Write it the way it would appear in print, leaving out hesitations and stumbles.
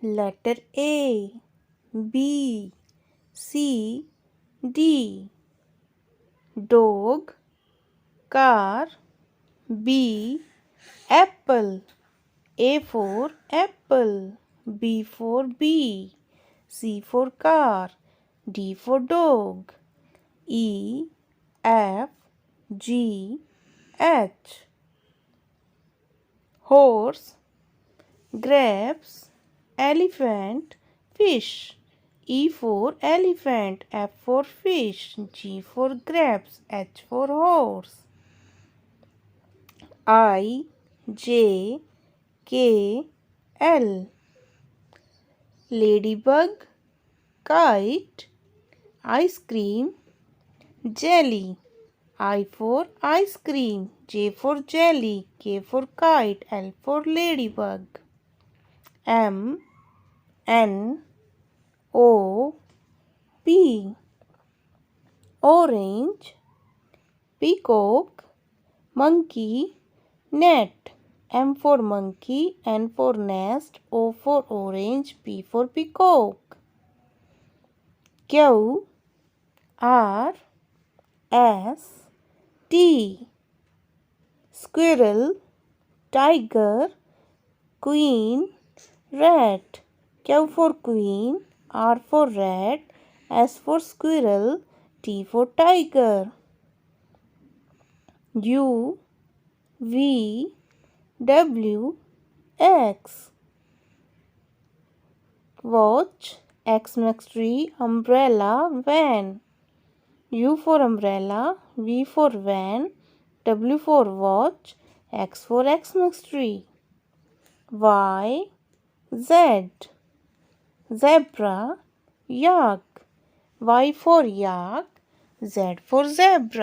Letter A, B, C, D. Dog, car, B, apple. A for apple, B for bee, C for car, D for dog, E, F, G, H. Horse, grapes, elephant, fish. E for elephant, F for fish, G for grapes, H for horse. I, J, K, L. Ladybug, kite, ice cream, jelly. I for ice cream, J for jelly, K for kite, L for ladybug. M, N, O, P. Orange, peacock, monkey, net. M for monkey, N for nest, O for orange, P for peacock. Q, R, S, T. Squirrel, tiger, queen, rat. Q for queen, R for rat, S for squirrel, T for tiger. U, V, W, X. Watch, X marks tree, umbrella, van. U for umbrella, V for van, W for watch, X for Xmas tree. Y, Z. Zebra, yak. Y for yak, Z for zebra.